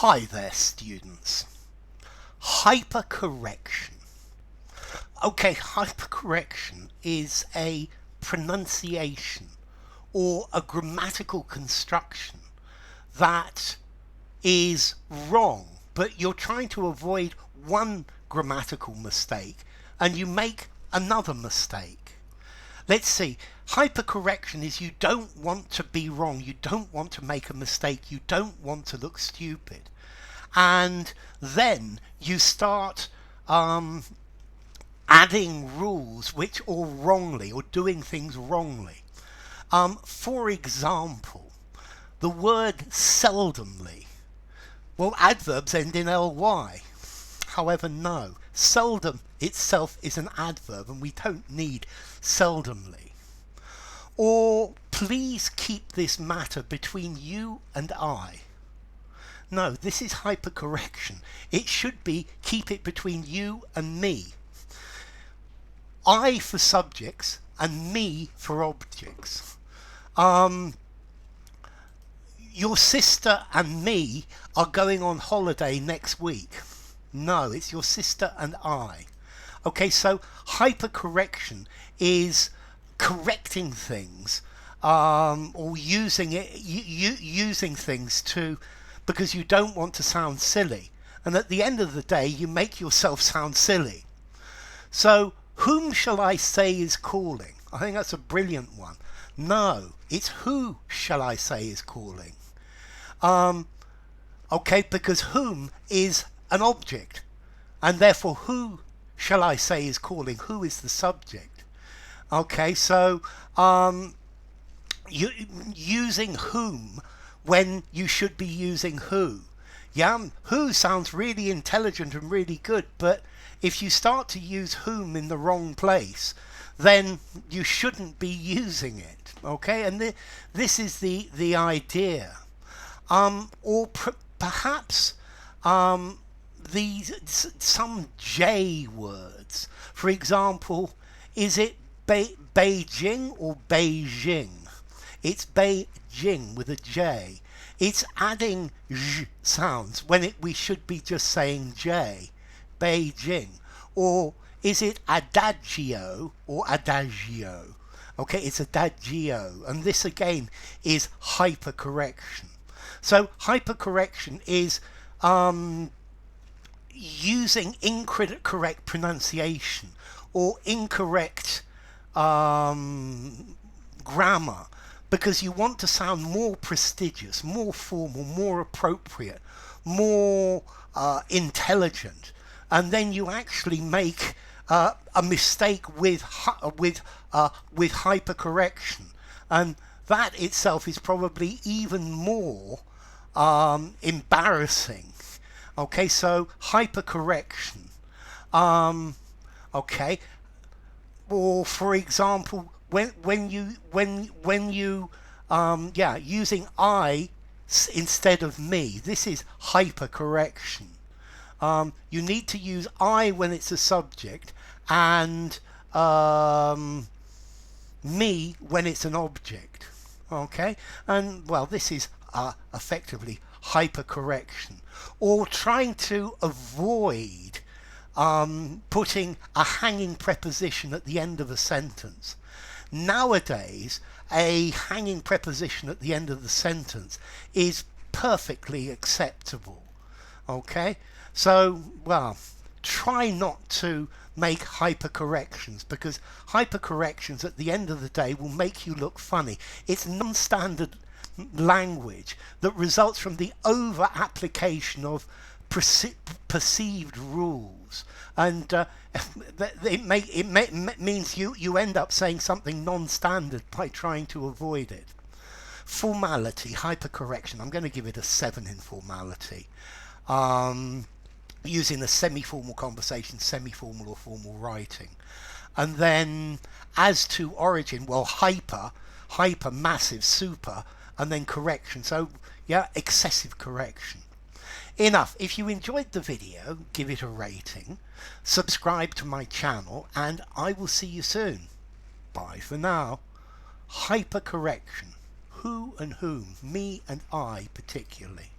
Hi there, students. Hypercorrection. Okay, hypercorrection is a pronunciation or a grammatical construction that is wrong, but you're trying to avoid one grammatical mistake and you make another mistake. Let's see. Hypercorrection is you don't want to be wrong. You don't want to make a mistake. You don't want to look stupid. And then you start adding rules which are wrongly or doing things wrongly. For example, the word seldomly. Well, adverbs end in ly. However, no. Seldom itself is an adverb and we don't need seldomly. Or please keep this matter between you and I. No, this is hypercorrection. It should be keep it between you and me. I for subjects and me for objects. Your sister and me are going on holiday next week. No, it's your sister and I. Okay, so hypercorrection is correcting things or using things to because you don't want to sound silly, and at the end of the day you make yourself sound silly. So whom shall I say is calling? I think that's a brilliant one. No, it's who shall I say is calling. Okay, because whom is an object, and therefore who shall I say is calling? Who is the subject? Okay, so using whom when you should be using who. Yeah, who sounds really intelligent and really good, but if you start to use whom in the wrong place, then you shouldn't be using it. Okay, and this is the idea. Or perhaps some J words. For example, is it Beijing or Beijing? It's Beijing with a J. It's adding j sounds when we should be just saying J. Beijing. Or is it adagio or adagio? Okay, it's adagio, and this again is hypercorrection. So hypercorrection is using incorrect pronunciation or incorrect grammar because you want to sound more prestigious, more formal, more appropriate, more intelligent, and then you actually make a mistake with hypercorrection, and that itself is probably even more embarrassing. Okay, so hypercorrection. Okay, or for example, when you using I instead of me, this is hypercorrection. You need to use I when it's a subject and me when it's an object. Okay, and well, this is effectively hypercorrection, or trying to avoid putting a hanging preposition at the end of a sentence. Nowadays, a hanging preposition at the end of the sentence is perfectly acceptable. Okay, so well, try not to make hypercorrections, because hypercorrections at the end of the day will make you look funny. It's non-standard language that results from the over application of perceived rules, and it means you end up saying something non-standard by trying to avoid it. Formality, hypercorrection, I'm going to give it a 7 in formality. Using a semi-formal conversation, semi-formal or formal writing. And then as to origin, well, hyper, massive, super, and then correction. So yeah, excessive correction. Enough. If you enjoyed the video, give it a rating, subscribe to my channel, and I will see you soon. Bye for now. Hypercorrection. Who and whom, me and I particularly.